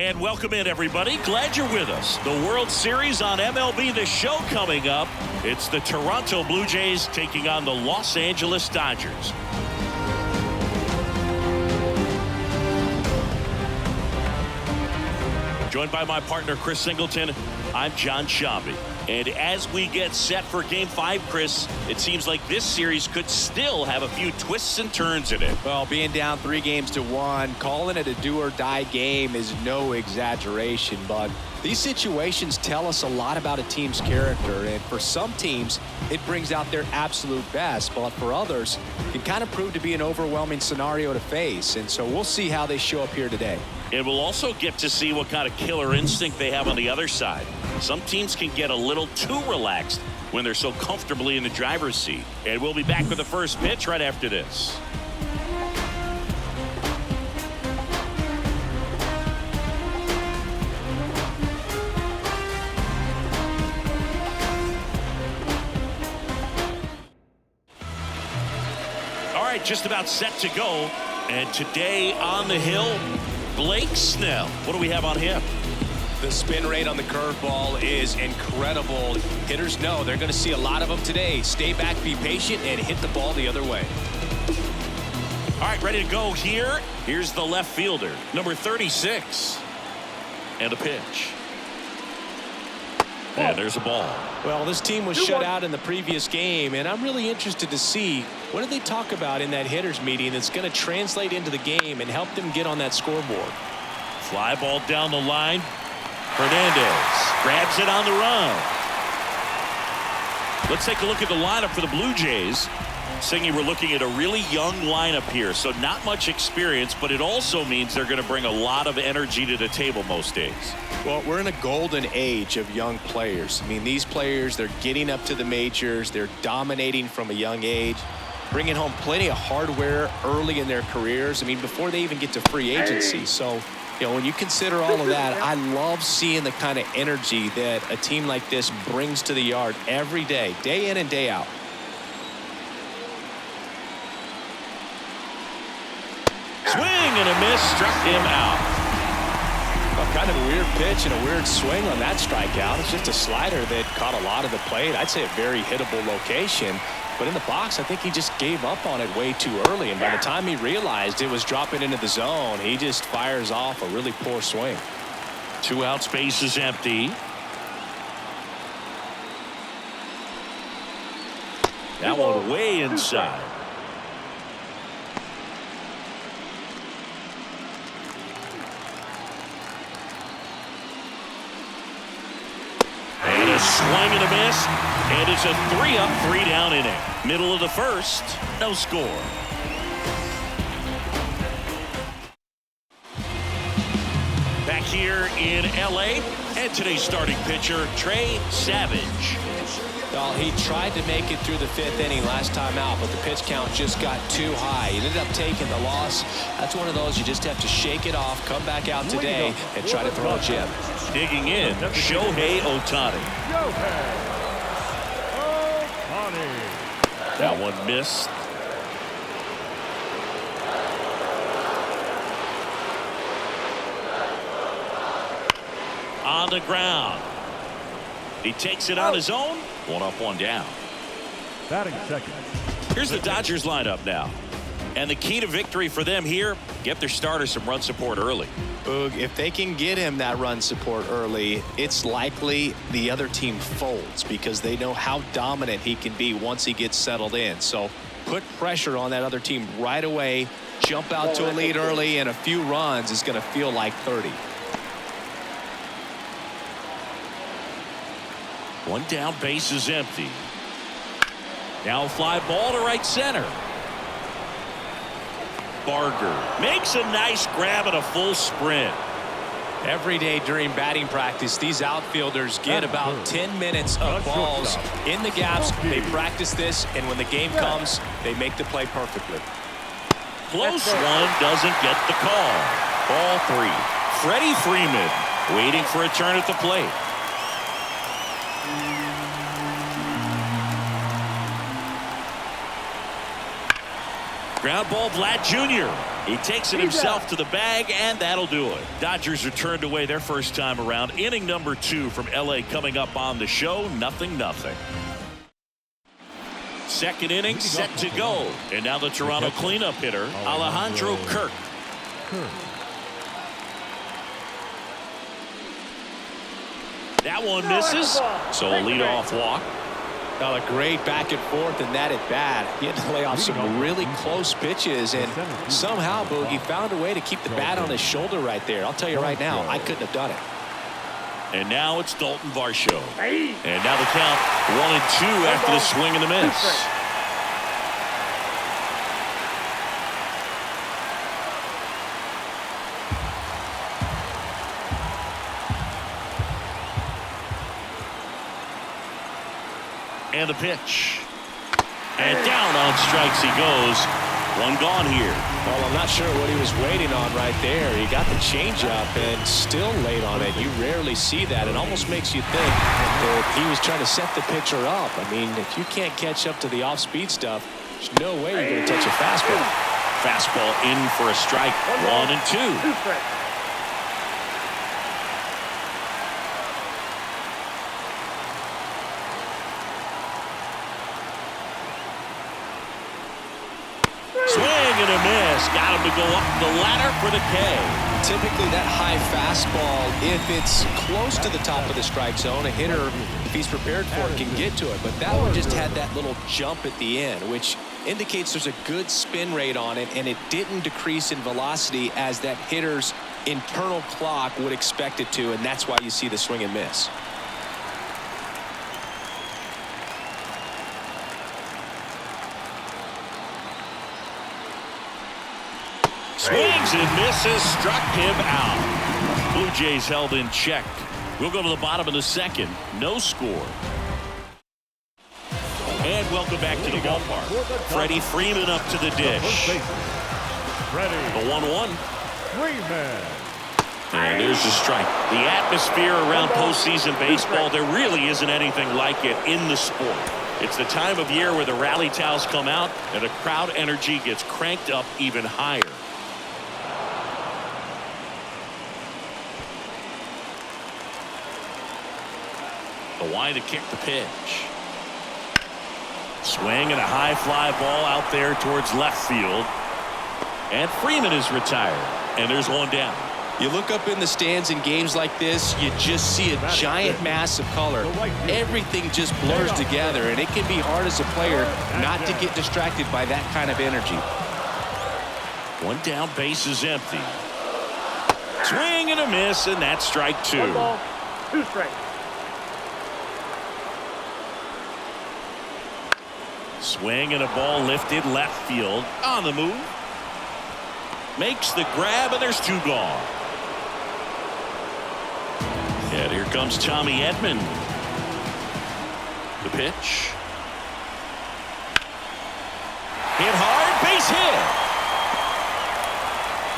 And welcome in, everybody. Glad you're with us. The World Series on MLB The Show coming up. It's the Toronto Blue Jays taking on the Los Angeles Dodgers. Joined by my partner, Chris Singleton, I'm John Shambi. And as we get set for Game 5, Chris, it seems like this series could still have a few twists and turns in it. Well, being down 3-1, calling it a do-or-die game is no exaggeration, but these situations tell us a lot about a team's character, and for some teams, it brings out their absolute best, but for others, it can kind of prove to be an overwhelming scenario to face, and so we'll see how they show up here today. And we'll also get to see what kind of killer instinct they have on the other side. Some teams can get a little too relaxed when they're so comfortably in the driver's seat. And we'll be back with the first pitch right after this. All right, just about set to go. And today on the hill, Blake Snell. What do we have on him? The spin rate on the curveball is incredible. Hitters know they're going to see a lot of them today. Stay back, be patient, and hit the ball the other way. All right, ready to go here. Here's the left fielder, number 36. And a pitch. And there's a ball. Well, this team was shut out in the previous game, and I'm really interested to see what did they talk about in that hitters meeting that's going to translate into the game and help them get on that scoreboard. Fly ball down the line. Hernandez grabs it on the run. Let's take a look at the lineup for the Blue Jays. Singy, we're looking at a really young lineup here, so not much experience, but it also means they're going to bring a lot of energy to the table most days. Well, we're in a golden age of young players. I mean, these players, they're getting up to the majors. They're dominating from a young age, bringing home plenty of hardware early in their careers. I mean, before they even get to free agency. So, you know, when you consider all of that, I love seeing the kind of energy that a team like this brings to the yard every day in and day out. Swing and a miss, struck him out. Well, kind of a weird pitch and a weird swing on that strikeout. It's just a slider that caught a lot of the plate. I'd say a very hittable location. But in the box, I think he just gave up on it way too early. And by the time he realized it was dropping into the zone, he just fires off a really poor swing. 2 outs, base is empty. That one way inside. And a swing and a miss. And it's a 3-up, 3-down inning. Middle of the first, no score. Back here in L.A. and today's starting pitcher, Trey Savage. Well, he tried to make it through the 5th inning last time out, but the pitch count just got too high. He ended up taking the loss. That's one of those you just have to shake it off, come back out today, and try to throw a gem. Digging in, Shohei Ohtani. That one missed. On the ground. He takes it on his own. 1 up, 1 down. Batting second. Here's the Dodgers lineup now. And the key to victory for them here, get their starter some run support early. Boog, if they can get him that run support early, it's likely the other team folds because they know how dominant he can be once he gets settled in. So put pressure on that other team right away, jump out to a lead early, and a few runs is going to feel like 30. 1 down, base is empty. Now fly ball to right center. Barger makes a nice grab and a full sprint. Every day during batting practice, these outfielders get about 10 minutes of balls in the gaps. They practice this, and when the game comes, they make the play perfectly. Close one, doesn't get the call. Ball 3. Freddie Freeman waiting for a turn at the plate. Ground ball, Vlad Jr. He takes it himself to the bag, and that'll do it. Dodgers are turned away their first time around. Inning number 2 from L.A. coming up on the show. 0-0. Second inning set to go. And now the Toronto cleanup hitter, Alejandro Kirk. That one misses, so a leadoff walk. Well, a great back and forth in that at bat. He had to lay off some really close pitches, and somehow Boogie found a way to keep the bat on his shoulder right there. I'll tell you right now, I couldn't have done it. And now it's Dalton Varsho. And now the count 1-2 after the swing and the miss. And the pitch. And down on strikes he goes. One gone here. Well, I'm not sure what he was waiting on right there. He got the changeup and still late on it. You rarely see that. It almost makes you think that he was trying to set the pitcher up. I mean, if you can't catch up to the off-speed stuff, there's no way you're going to touch a fastball. Fastball in for a strike. 1-2. And a miss. Got him to go up the ladder for the K. Typically that high fastball, if it's close to the top of the strike zone, a hitter, if he's prepared for it, can get to it. But that one just had that little jump at the end, which indicates there's a good spin rate on it, and it didn't decrease in velocity as that hitter's internal clock would expect it to, and that's why you see the swing and miss. Swings and misses, struck him out. Blue Jays held in check. We'll go to the bottom of the second. No score. And welcome back to the ballpark. Freddie Freeman up to the dish. The 1-1. Freeman. And there's the strike. The atmosphere around postseason baseball, there really isn't anything like it in the sport. It's the time of year where the rally towels come out and the crowd energy gets cranked up even higher. The wide to kick the pitch. Swing and a high fly ball out there towards left field. And Freeman is retired. And there's one down. You look up in the stands in games like this, you just see a giant mass of color. Everything just blurs together, and it can be hard as a player not to get distracted by that kind of energy. One down, base is empty. Swing and a miss, and that's strike 2. 2 strikes. Swing and a ball lifted left field. On the move. Makes the grab, and there's 2 gone. And here comes Tommy Edman. The pitch. Hit hard, base hit.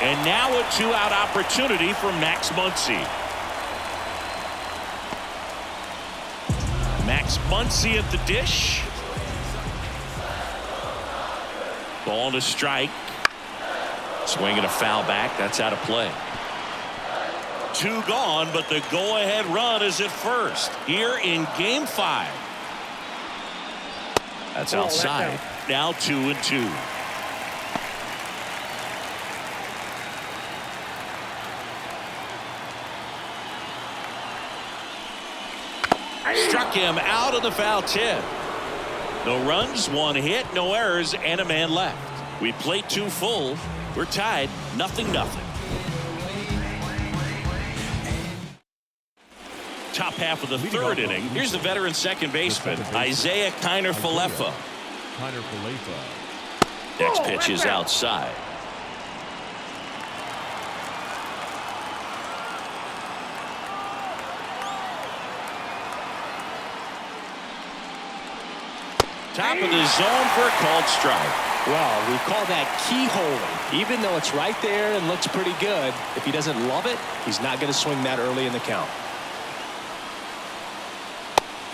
And now a 2-out opportunity for Max Muncy. Max Muncy at the dish. Ball to strike. Swing and a foul back. That's out of play. 2 gone, but the go-ahead run is at first here in Game 5. That's outside. Now 2-2. Struck him out of the foul tip. No runs, 1 hit, no errors, and a man left. We played 2 full. We're tied, 0-0. Top half of the 3rd inning. Here's the veteran second baseman, Isaiah Kiner-Falefa. Next pitch is outside. Top of the zone for a called strike. Well, we call that keyholing. Even though it's right there and looks pretty good, if he doesn't love it, he's not going to swing that early in the count.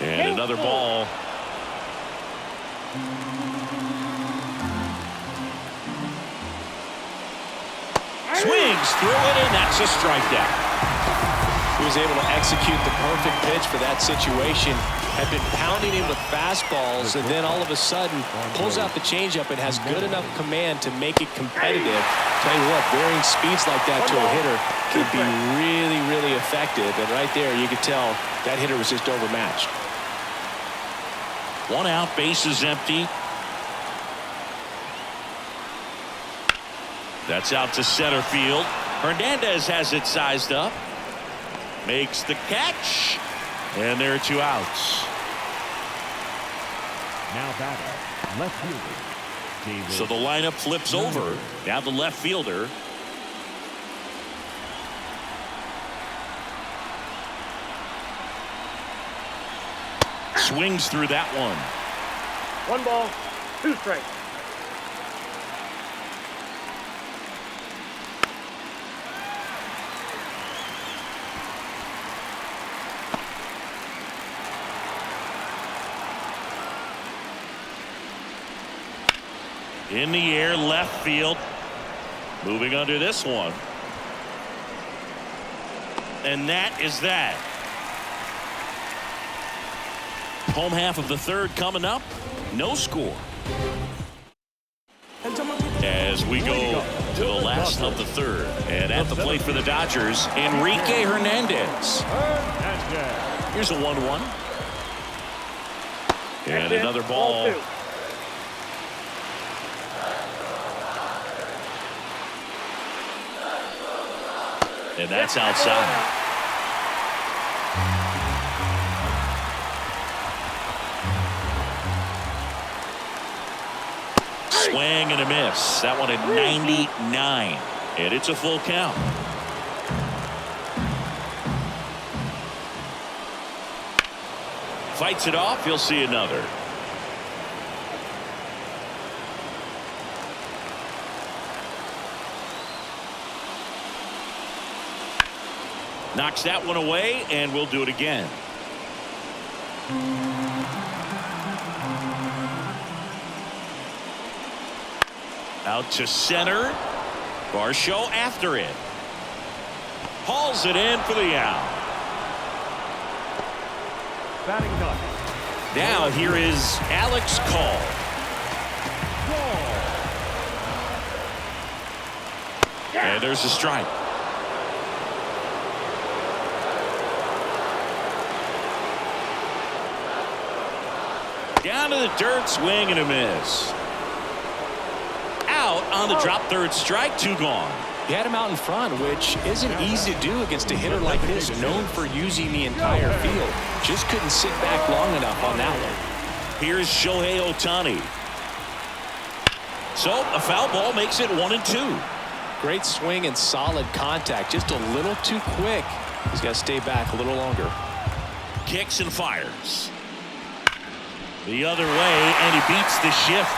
And another ball. Swings through it, and that's a strikeout. He was able to execute the perfect pitch for that situation. Had been pounding him with fastballs, and then all of a sudden pulls out the changeup and has good enough command to make it competitive. Tell you what, varying speeds like that to a hitter can be really, really effective. And right there, you could tell that hitter was just overmatched. 1 out, bases empty. That's out to center field. Hernandez has it sized up. Makes the catch. And there are 2 outs. Now batter, left fielder, David. So the lineup flips over. Now the left fielder. Swings through that one. 1 ball, 2 strikes. In the air, left field. Moving under this one. And that is that. Home half of the 3rd coming up. No score. As we go to the last of the 3rd. And at the plate for the Dodgers, Enrique Hernandez. Here's a 1-1. And another ball. And that's outside. Swing and a miss. That one at 99. And it's a full count. Fights it off. He'll see another. Knocks that one away, and we'll do it again. Out to center. Varsho after it. Hauls it in for the out. Batting done. Now here is Alex Call. And there's a strike. Down to the dirt, swing and a miss. Out on the drop, 3rd strike, 2 gone. He had him out in front, which isn't easy to do against a hitter like this, known for using the entire field. Just couldn't sit back long enough on that one. Here's Shohei Ohtani. So a foul ball makes it 1-2. Great swing and solid contact, just a little too quick. He's got to stay back a little longer. Kicks and fires. The other way, and he beats the shift.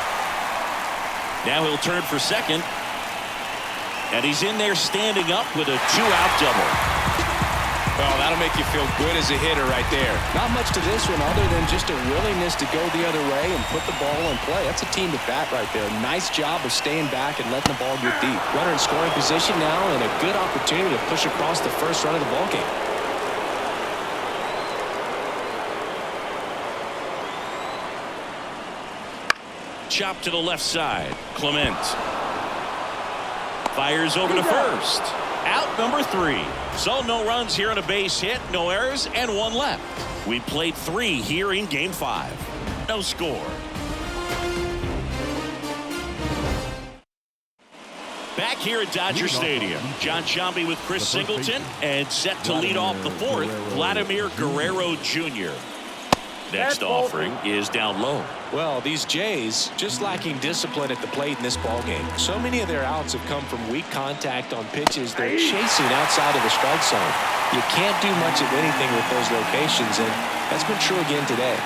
Now he'll turn for second. And he's in there standing up with a 2-out double. Well, that'll make you feel good as a hitter right there. Not much to this one other than just a willingness to go the other way and put the ball in play. That's a team at bat right there. Nice job of staying back and letting the ball get deep. Runner in scoring position now, and a good opportunity to push across the first run of the ball game. Chop to the left side. Clement fires over to first. Out number 3. So no runs here on a base hit, no errors, and 1 left. We played 3 here in game 5. No score. Back here at Dodger Stadium, John Sciambi with Chris Singleton, and set to lead off the 4th, Vladimir Guerrero Jr. Next offering is down low. Well, these Jays just lacking discipline at the plate in this ballgame. So many of their outs have come from weak contact on pitches they're chasing outside of the strike zone. You can't do much of anything with those locations, and that's been true again today.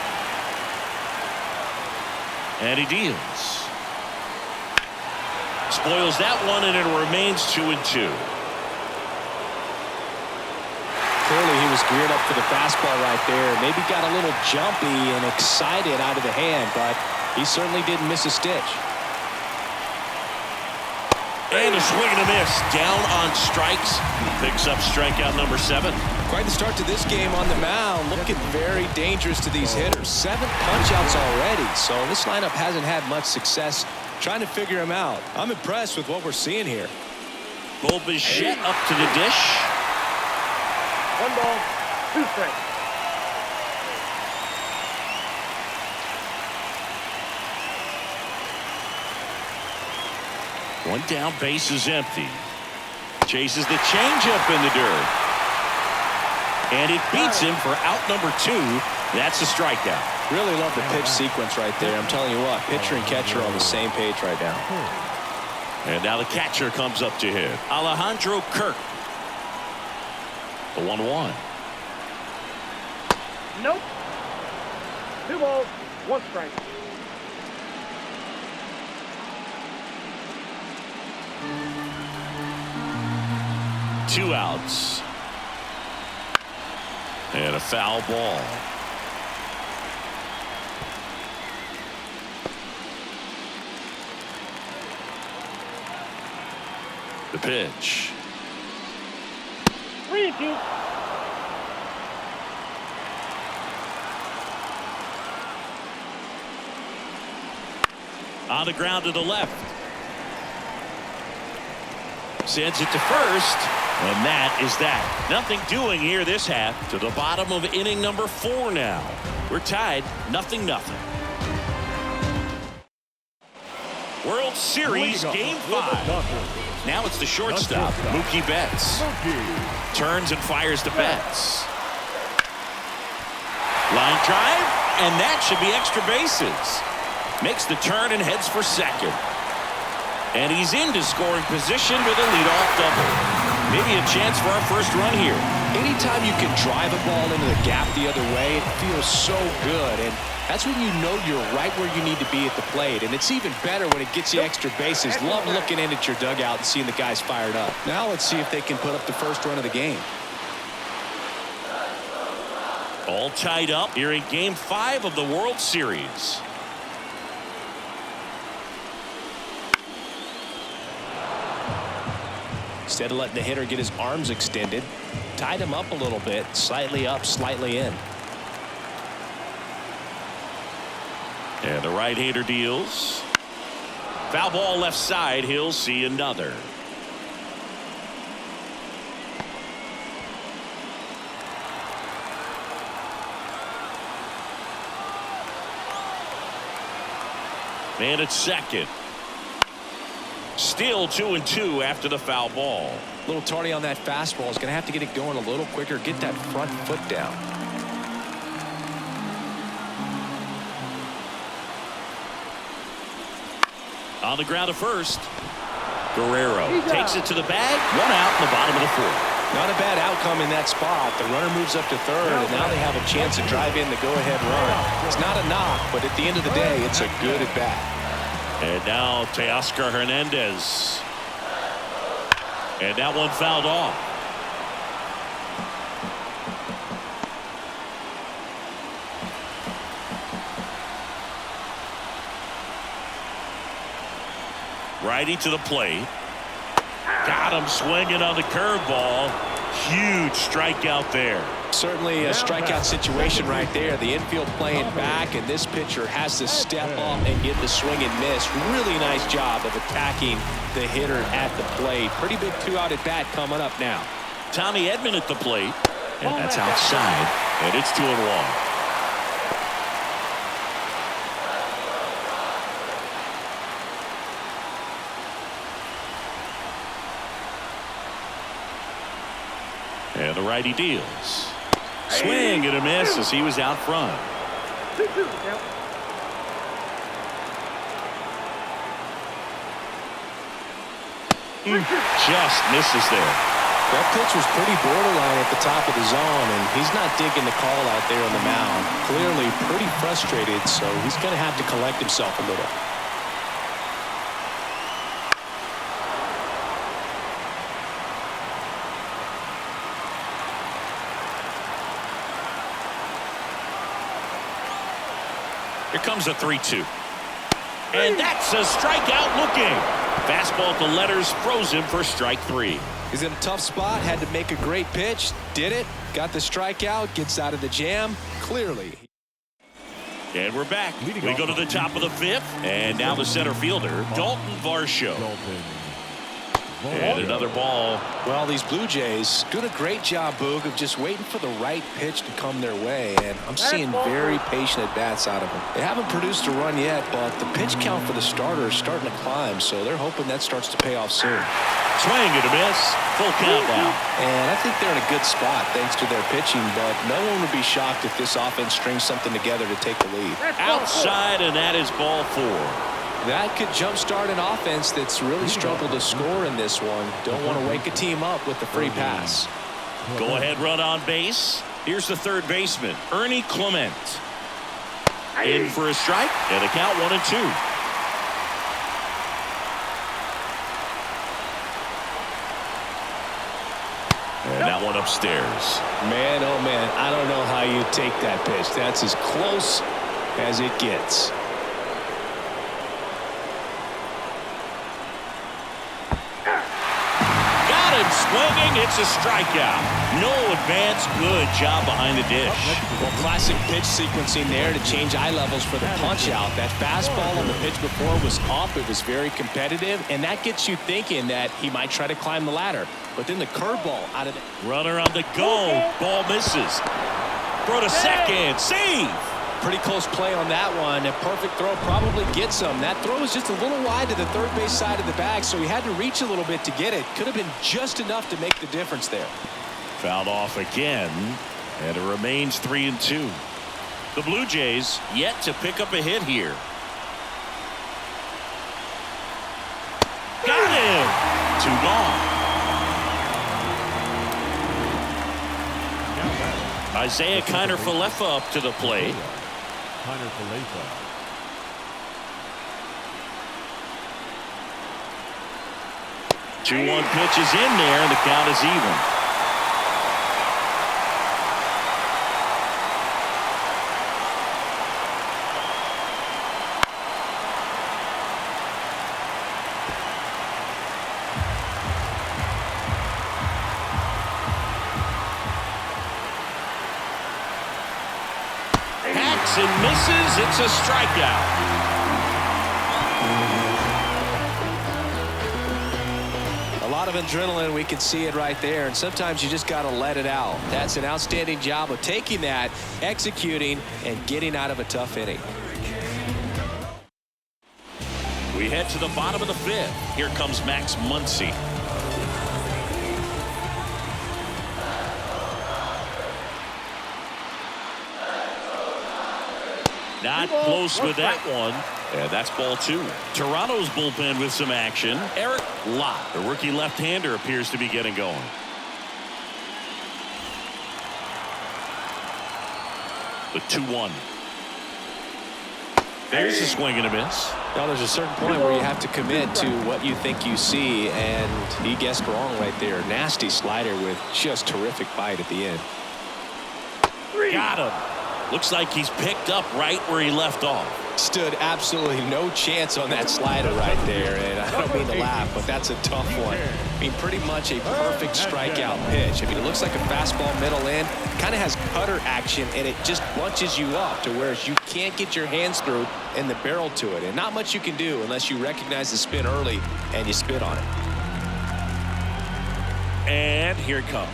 And he deals. Spoils that one, and it remains 2-2. Clearly he was geared up for the fastball right there. Maybe got a little jumpy and excited out of the hand, but he certainly didn't miss a stitch. And a swing and a miss. Down on strikes. Picks up strikeout number 7. Quite the start to this game on the mound. Looking very dangerous to these hitters. 7 punch-outs already. So this lineup hasn't had much success trying to figure him out. I'm impressed with what we're seeing here. Bo Bichette up to the dish. 1 ball, 2 strikes. One down, base is empty. Chases the changeup in the dirt. And it beats him for out number 2. That's a strikeout. Really love the pitch sequence right there. I'm telling you what, pitcher and catcher are on the same page right now. And now the catcher comes up to hit. Alejandro Kirk. The 1-1. Nope. 2 balls, 1 strike. Two outs. And a foul ball. The pitch. 3-2. On the ground to the left. Sends it to first. And that is that. Nothing doing here this half. To the bottom of inning number 4 now. We're tied 0-0. World Series Game 5. Now it's the shortstop, Mookie Betts. Turns and fires to Betts. Line drive, and that should be extra bases. Makes the turn and heads for second. And he's into scoring position with a leadoff double. Maybe a chance for our first run here. Anytime you can drive a ball into the gap the other way, it feels so good. And that's when you know you're right where you need to be at the plate. And it's even better when it gets you extra bases. Love looking in at your dugout and seeing the guys fired up. Now let's see if they can put up the first run of the game. All tied up here in Game 5 of the World Series. Instead of letting the hitter get his arms extended, tied him up a little bit, slightly up, slightly in. And the right-hander deals. Foul ball left side. He'll see another. Man at second. Still 2-2 after the foul ball. A little tardy on that fastball. Is going to have to get it going a little quicker. Get that front foot down. On the ground to first. Guerrero takes it to the bag. 1 out in the bottom of the 4th. Not a bad outcome in that spot. The runner moves up to third, and now they have a chance to drive in the go-ahead run. It's not a knock, but at the end of the day, it's a good at-bat. And now Teoscar Hernandez. And that one fouled off. Righty to the plate. Got him swinging on the curveball. Huge strikeout there. Certainly a strikeout situation right there. The infield playing back, and this pitcher has to step up and get the swing and miss. Really nice job of attacking the hitter at the plate. Pretty big 2-out at bat coming up now. Tommy Edman at the plate. And that's outside. And it's 2-1. And the righty deals. Swing and a miss as he was out front. 2-2 count. Just misses there. That pitch was pretty borderline at the top of the zone, and he's not digging the call out there on the mound. Clearly pretty frustrated, so he's going to have to collect himself a little. Here comes a 3-2. And that's a strikeout looking. Fastball at the letters throws him for strike 3. He's in a tough spot, had to make a great pitch, did it, got the strikeout, gets out of the jam, clearly. And we're back. We go to the top of the 5th, and now the center fielder, Dalton Varsho. And another ball. Well, these Blue Jays doing a great job, Boog, of just waiting for the right pitch to come their way, and I'm seeing very patient at-bats out of them. They haven't produced a run yet, but the pitch count for the starter is starting to climb, so they're hoping that starts to pay off soon. Swing and a miss. Full count now. And I think they're in a good spot thanks to their pitching, but no one would be shocked if this offense strings something together to take the lead. Outside, and that is ball 4. That could jumpstart an offense that's really struggled to score in this one. Don't want to wake a team up with the free pass. Go ahead run on base. Here's the third baseman, Ernie Clement. In for a strike, and a count 1-2. And that one upstairs. Man, oh man, I don't know how you take that pitch. That's as close as it gets. Swinging, it's a strikeout. No advance, good job behind the dish. Well, classic pitch sequencing there to change eye levels for the punch out. That fastball on the pitch before was up. It was very competitive, and that gets you thinking that he might try to climb the ladder. But then the curveball out of the runner on the go. Ball misses. Throw to second. Save. Pretty close play on that one. A perfect throw probably gets him. That throw was just a little wide to the third base side of the bag, so he had to reach a little bit to get it. Could have been just enough to make the difference there. Fouled off again, and it remains 3-2. The Blue Jays yet to pick up a hit here. Got him. 2 gone. Isaiah Kiner-Falefa up to the plate. 2-1 pitch is in there, and the count is even. And misses. It's a strikeout. A lot of adrenaline. We can see it right there, and sometimes you just got to let it out. That's an outstanding job of taking that, executing, and getting out of a tough inning. We head to the bottom of the 5th. Here comes Max Muncy. Not close with that one. And that's ball 2. Toronto's bullpen with some action. Eric Lott, the rookie left-hander, appears to be getting going. The 2-1. There's a swing and a miss. Well, there's a certain point where you have to commit to what you think you see, and he guessed wrong right there. Nasty slider with just terrific bite at the end. Got him. Looks like he's picked up right where he left off. Stood absolutely no chance on that slider right there, and I don't mean to laugh, but that's a tough one. I mean, pretty much a perfect strikeout pitch. I mean, it looks like a fastball middle in, kind of has cutter action, and it just bunches you up to where you can't get your hands through and the barrel to it, and not much you can do unless you recognize the spin early and you spit on it. And here it comes.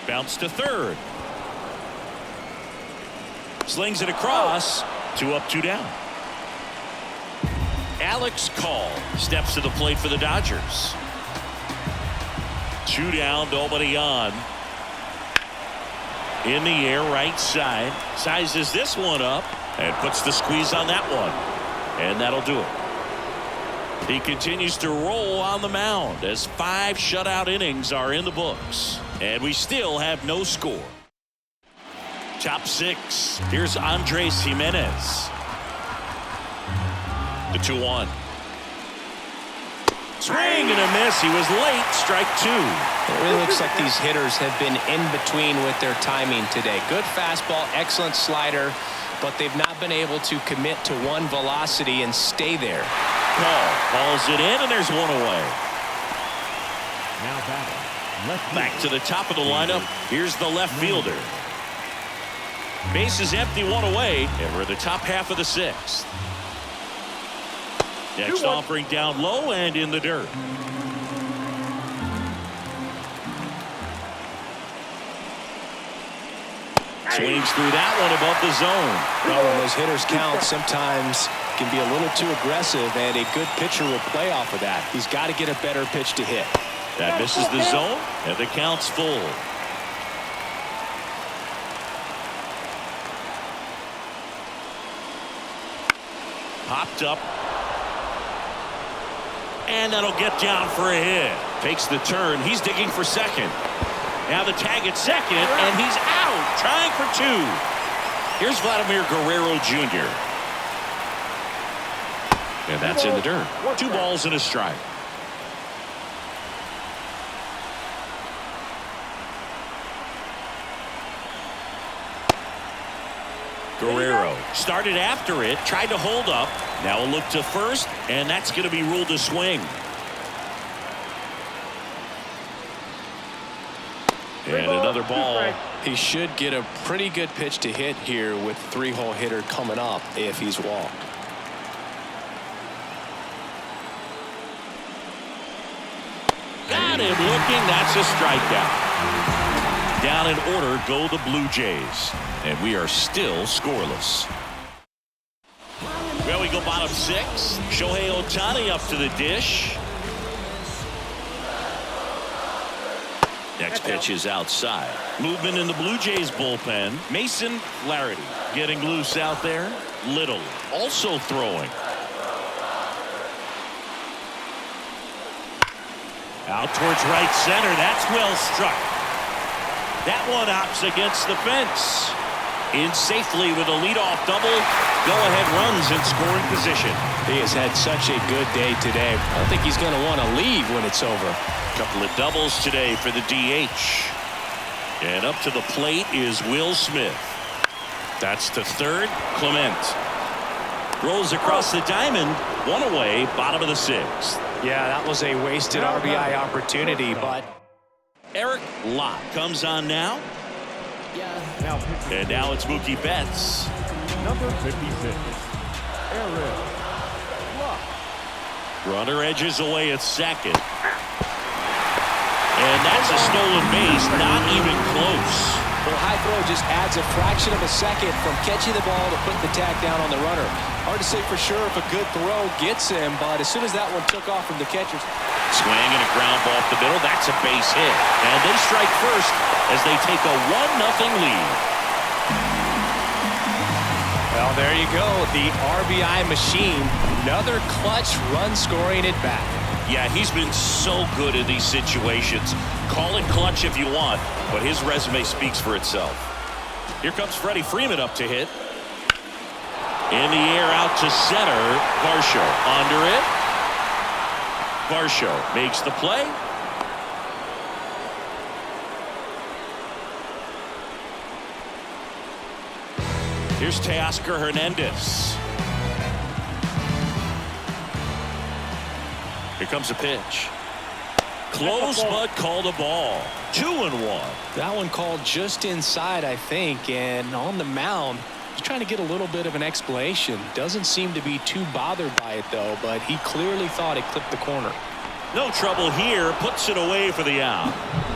Bounce to third. Slings it across. 2 up, 2 down. Alex Call steps to the plate for the Dodgers. 2 down, nobody on. In the air, right side. Sizes this one up and puts the squeeze on that one. And that'll do it. He continues to roll on the mound as 5 shutout innings are in the books. And we still have no score. Top 6. Here's Andres Jimenez. The 2-1. Swing and a miss. He was late. Strike 2. It really looks like these hitters have been in between with their timing today. Good fastball, excellent slider, but they've not been able to commit to one velocity and stay there. call. Calls it in, and there's one away. Now batting. Left Back to the top of the lineup. Here's the left fielder. Base is empty, one away, and we're at the top half of the sixth. Next offering down low and in the dirt. Swings through that one above the zone. Well, when those hitters count, sometimes can be a little too aggressive, and a good pitcher will play off of that. He's got to get a better pitch to hit. That misses the zone, and the count's full. Popped up. And that'll get down for a hit. Takes the turn. He's digging for second. Now the tag at second, and he's out, trying for two. Here's Vladimir Guerrero Jr. And that's in the dirt. 2 balls and a strike. Guerrero started after it, tried to hold up. Now a look to first, and that's going to be ruled a swing. And another ball. He should get a pretty good pitch to hit here with 3-hole hitter coming up if he's walked. Got him looking. That's a strikeout. Down in order go the Blue Jays. And we are still scoreless. Well, we go bottom 6. Shohei Ohtani up to the dish. Next pitch is outside. Movement in the Blue Jays bullpen. Mason Flaherty getting loose out there. Little also throwing. Out towards right center. That's well struck. That one hops against the fence. In safely with a leadoff double. Go-ahead runs in scoring position. He has had such a good day today. I don't think he's going to want to leave when it's over. Couple of doubles today for the DH. And up to the plate is Will Smith. That's to third. Clement rolls across the diamond. One away, bottom of the 6th. Yeah, that was a wasted RBI opportunity, but Eric Lott comes on now. And now it's Mookie Betts. Number 56. Eric Lott. Runner edges away at second. And that's a stolen base, not even close. well, high throw just adds a fraction of a second from catching the ball to putting the tag down on the runner. Hard to say for sure if a good throw gets him, but as soon as that one took off from the catcher's Swing and a ground ball up the middle. That's a base hit. And they strike first as they take a 1-0 lead. Well, there you go. The RBI machine. Another clutch run scoring at bat. Yeah, he's been so good in these situations. Call it clutch if you want, but his resume speaks for itself. Here comes Freddie Freeman up to hit. In the air out to center. Varsho under it. Varsho makes the play. Here's Teoscar Hernandez. Here comes a pitch. Close, but called a ball. 2-1. That one called just inside, I think, and on the mound, he's trying to get a little bit of an explanation. Doesn't seem to be too bothered by it, though, but he clearly thought it clipped the corner. No trouble here. Puts it away for the out.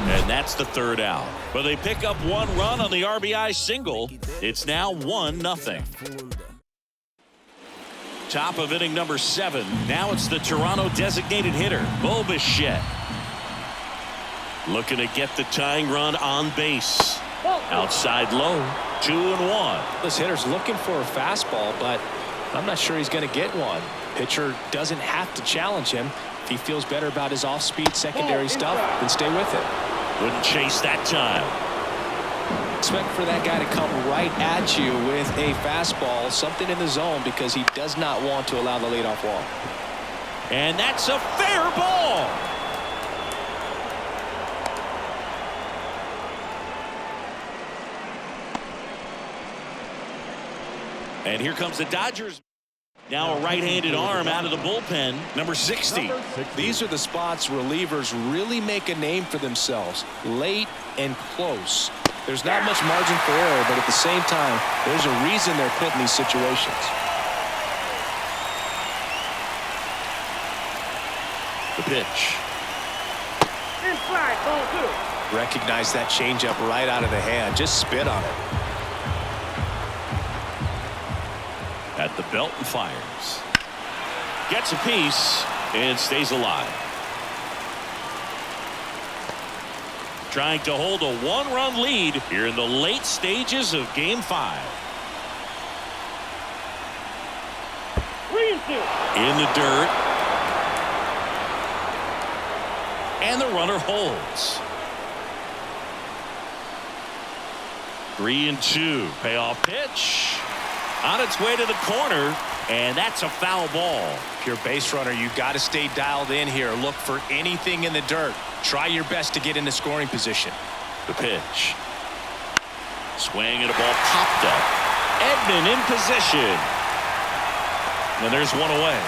And that's the third out. But they pick up one run on the RBI single. It's now 1-0. Top of inning number 7. Now it's the Toronto designated hitter, Bo Bichette. Looking to get the tying run on base. Outside low. 2-1. This hitter's looking for a fastball, but I'm not sure he's going to get one. Pitcher doesn't have to challenge him. If he feels better about his off-speed secondary stuff, then stay with it. Wouldn't chase that time. Expect for that guy to come right at you with a fastball, something in the zone, because he does not want to allow the leadoff walk. And that's a fair ball. And here comes the Dodgers. Now a right-handed arm out of the bullpen, number 60. These are the spots relievers really make a name for themselves. Late and close. There's not much margin for error, but at the same time, there's a reason they're put in these situations. The pitch. Inside, ball 2. Recognize that changeup right out of the hand. Just spit on it. At the belt and fires. Gets a piece and stays alive. Trying to hold a one-run lead here in the late stages of Game 5. In the dirt. And the runner holds. 3-2. Payoff pitch. On its way to the corner, and that's a foul ball. If you're a base runner, you got to stay dialed in here. Look for anything in the dirt. Try your best to get into scoring position. The pitch. Swing and a ball popped up. Edman in position. And there's one away.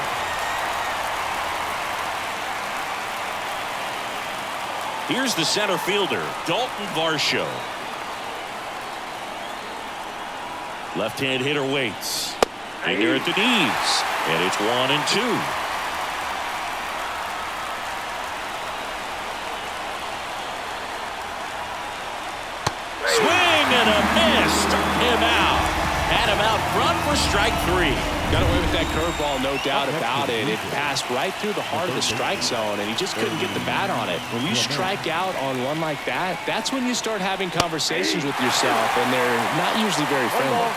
Here's the center fielder, Dalton Varsho. Left-hand hitter waits. And they're at the knees. And it's 1-2. Swing and a miss. Struck him out. Had him out front for strike 3. Got away with that curveball, no doubt about it. It passed right through the heart of the strike zone, and he just couldn't get the bat on it. When you strike out on one like that, that's when you start having conversations with yourself, and they're not usually very friendly.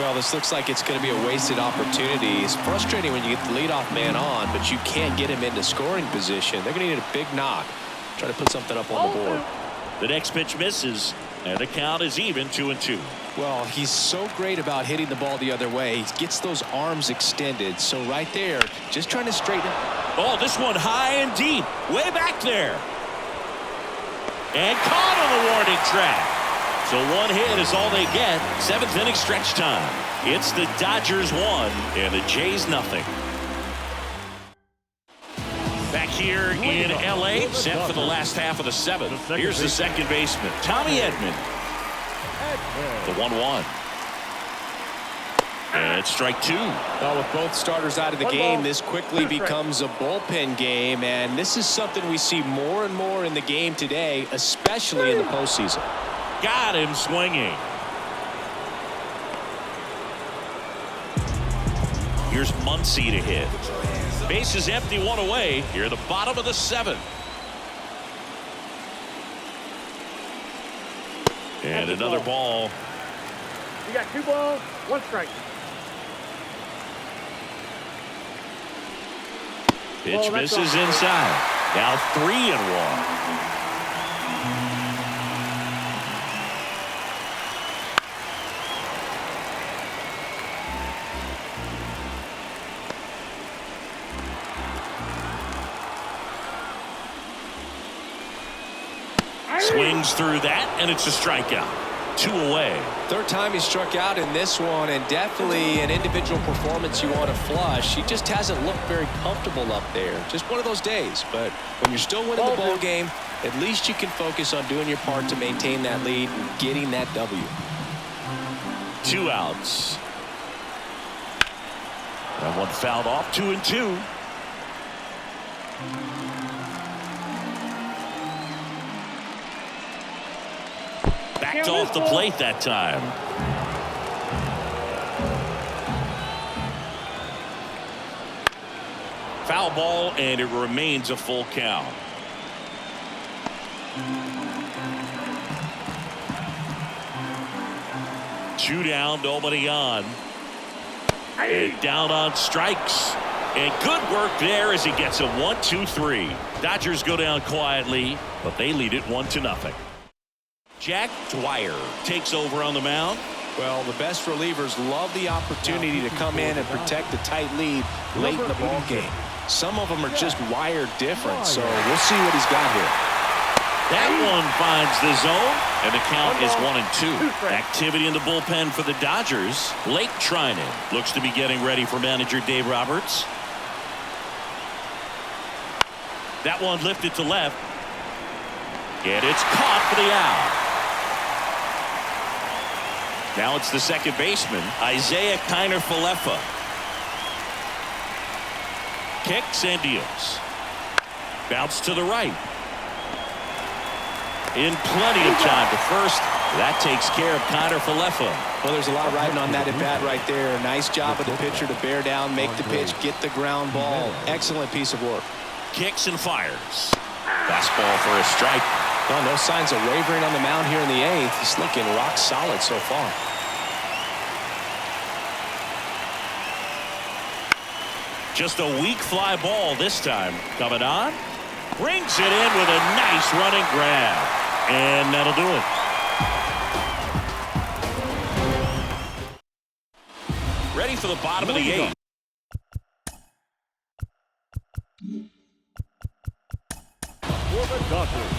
Well, this looks like it's going to be a wasted opportunity. It's frustrating when you get the leadoff man on, but you can't get him into scoring position. They're going to need a big knock. Try to put something up on the board. The next pitch misses, and the count is even 2-2. Well, he's so great about hitting the ball the other way. He gets those arms extended. So right there, just trying to straighten. Oh, this one high and deep, way back there. And caught on the warning track. So one hit is all they get. 7th inning stretch time. It's the Dodgers 1 and the Jays nothing. Back here in L.A., set for the last half of the 7th. Here's the second baseman, Tommy Edman. The 1-1. And it's strike 2. Well, with both starters out of the game, this quickly becomes a bullpen game, and this is something we see more and more in the game today, especially in the postseason. Got him swinging. Here's Muncy to hit. Base is empty, one away. Here at the bottom of the 7th. And another ball. You got 2 balls, 1 strike. Pitch misses inside. Now 3-1. Swings through that, and it's a strikeout. 2 away. Third time he struck out in this one, and definitely an individual performance you want to flush. He just hasn't looked very comfortable up there. Just one of those days. But when you're still winning the ball game, at least you can focus on doing your part to maintain that lead and getting that W. 2 outs. That one fouled off. 2-2. Backed off the plate that time. Foul ball, and it remains a full count. Two down, nobody on. And down on strikes. And good work there as he gets a 1-2-3. Dodgers go down quietly, but they lead it 1-0. Jack Dwyer takes over on the mound. Well, the best relievers love the opportunity to come in and protect a tight lead late in the ball game. Some of them are just wired different, so we'll see what he's got here. That one finds the zone, and the count is 1-2. Activity in the bullpen for the Dodgers. Blake Trinan looks to be getting ready for manager Dave Roberts. That one lifted to left. And it's caught for the out. Now it's the second baseman, Isaiah Kiner-Falefa. Kicks and deals. Bounce to the right. In plenty of time to first. That takes care of Kiner-Falefa. Well, there's a lot riding on that at bat right there. Nice job of the pitcher to bear down, make the pitch, get the ground ball. Excellent piece of work. Kicks and fires. Fastball for a strike. Well, no signs of wavering on the mound here in the eighth. He's looking rock solid so far. Just a weak fly ball this time. Coming on. Brings it in with a nice running grab. And that'll do it. Ready for the bottom of the eighth. For the Dodgers,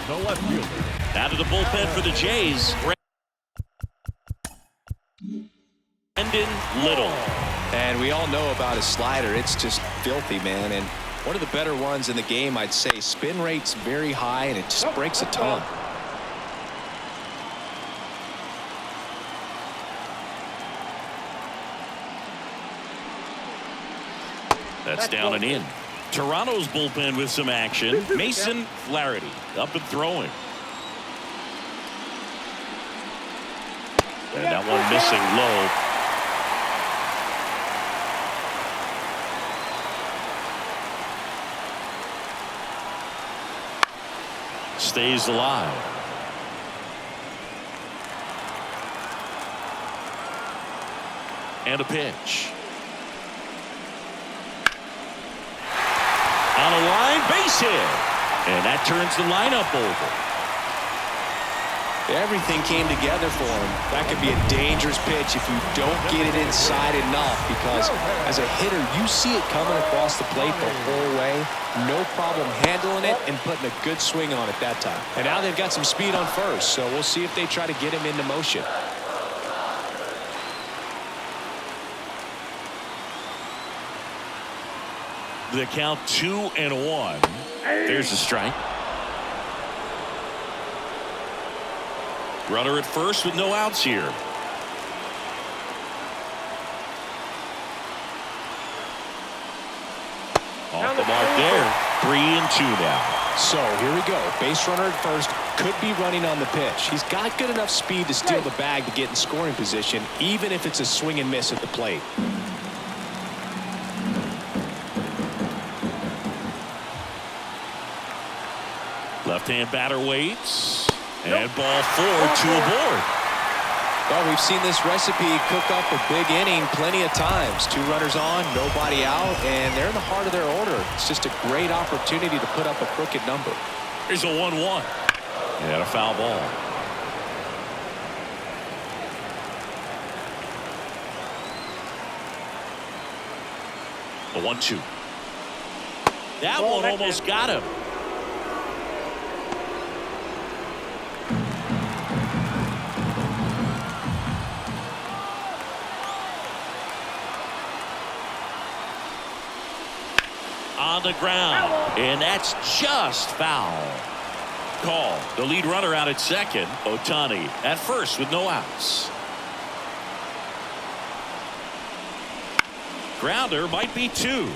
the left fielder. Out of the bullpen for the Jays. Brendan Little. And we all know about his slider. It's just filthy, man. And one of the better ones in the game, I'd say. Spin rate's very high, and it just breaks a ton. That's down and in. Toronto's bullpen with some action. Mason Flaherty up and throwing. And that one missing low. Stays alive. And a pitch. On a line, base hit. And that turns the lineup over. Everything came together for him. That could be a dangerous pitch if you don't get it inside enough, because as a hitter, you see it coming across the plate the whole way. No problem handling it and putting a good swing on it that time. And now they've got some speed on first, so we'll see if they try to get him into motion. The count 2-1. There's a strike. Runner at first with no outs here. Off the mark there. 3-2 now. So here we go. Base runner at first, could be running on the pitch. He's got good enough speed to steal the bag to get in scoring position, even if it's a swing and miss at the plate. Left-hand batter waits. And ball 4, 2 aboard. Well, we've seen this recipe cook up a big inning plenty of times. 2 runners on, nobody out, and they're in the heart of their order. It's just a great opportunity to put up a crooked number. Here's a 1-1. And a foul ball. A 1-2. That one almost got him. On the ground, and that's just foul. Call. The lead runner out at second. Ohtani at first with no outs. Grounder might be 2.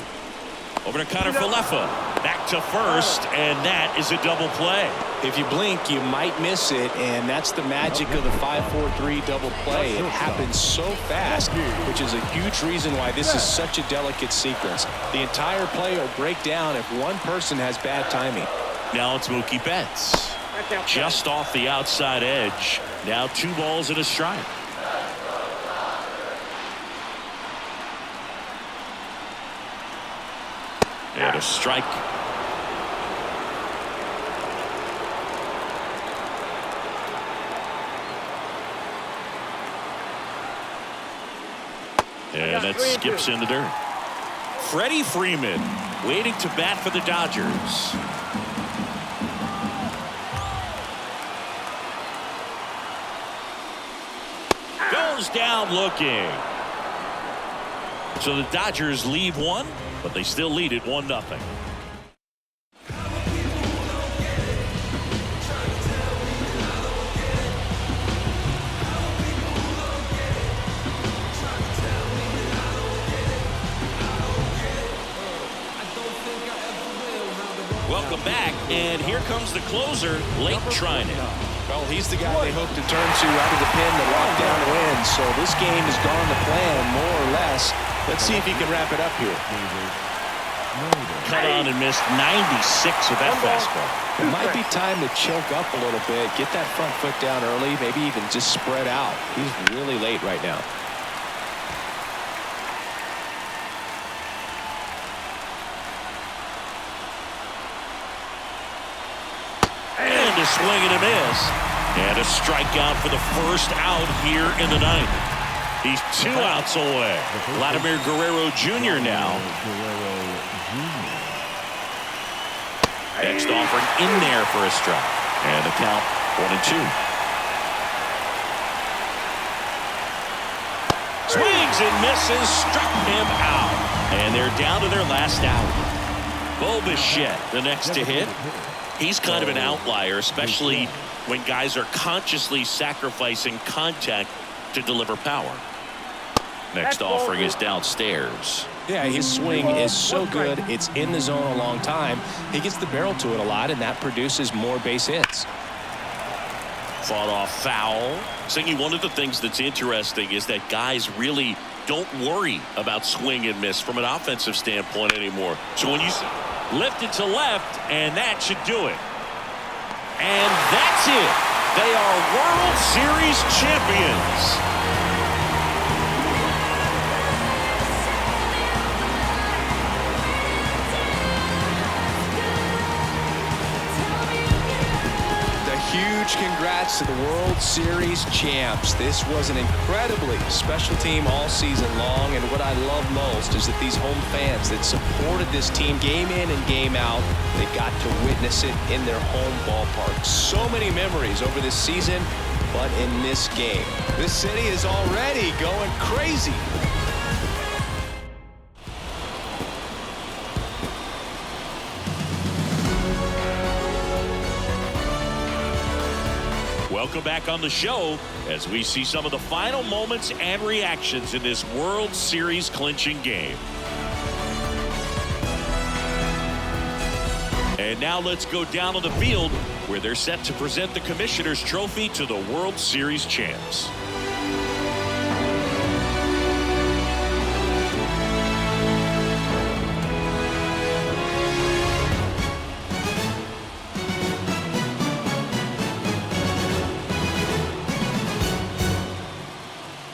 Over to Kiner-Falefa. Back to first, and that is a double play. If you blink, you might miss it, and that's the magic of the 5-4-3 double play. It happens so fast, which is a huge reason why this is such a delicate sequence. The entire play will break down if one person has bad timing. Now it's Mookie Betts. Just off the outside edge. Now 2 balls and a strike. And a strike. And that skips in the dirt. Freddie Freeman waiting to bat for the Dodgers. down looking. So the Dodgers leave one, but they still lead it 1-0. Welcome back, and here comes the closer, Lake Trinan. Well, he's the guy they hope to turn to out of the pen to lock down the win. So this game has gone to plan, more or less. Let's see if he can wrap it up here. Cut on and missed 96 with that fastball. It might be time to choke up a little bit, get that front foot down early, maybe even just spread out. He's really late right now. And a swing and a miss. And a strikeout for the first out here in the ninth. He's 2 outs away. Vladimir Guerrero Jr. now. Next offering in there for a strike. And the count 1-2. Swings and misses. Struck him out. And they're down to their last out. Bo Bichette, the next to hit. He's kind of an outlier, especially when guys are consciously sacrificing contact to deliver power. Next offering is downstairs. Yeah, his swing is so good. It's in the zone a long time. He gets the barrel to it a lot, and that produces more base hits. Fought off foul. Singy, one of the things that's interesting is that guys really don't worry about swing and miss from an offensive standpoint anymore. So when you lift it to left, and that should do it. And that's it. They are World Series champions. Huge congrats to the World Series champs. This was an incredibly special team all season long, and what I love most is that these home fans that supported this team game in and game out, they got to witness it in their home ballpark. So many memories over this season, but in this game, this city is already going crazy. Welcome back on the show as we see some of the final moments and reactions in this World Series clinching game. And now let's go down on the field where they're set to present the Commissioner's Trophy to the World Series champs.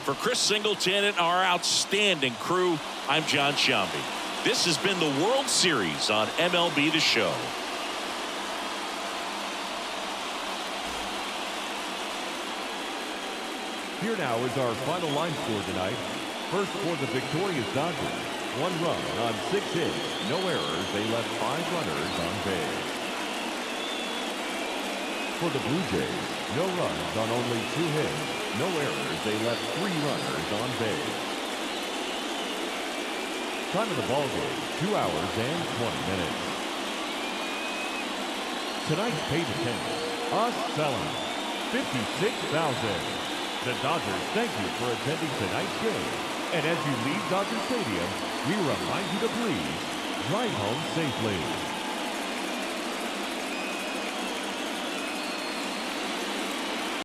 For Chris Singleton and our outstanding crew, I'm John Shambi. This has been the World Series on MLB The Show. Here now is our final line score tonight. First for the victorious Dodgers. 1 run on 6 hits. No errors. They left 5 runners on base. For the Blue Jays, no runs on only 2 hits. No errors. They left 3 runners on base. Time of the ball game, 2 hours and 20 minutes. Tonight's paid attendance, us selling 56,000. The Dodgers thank you for attending tonight's game. And as you leave Dodger Stadium, we remind you to please drive home safely.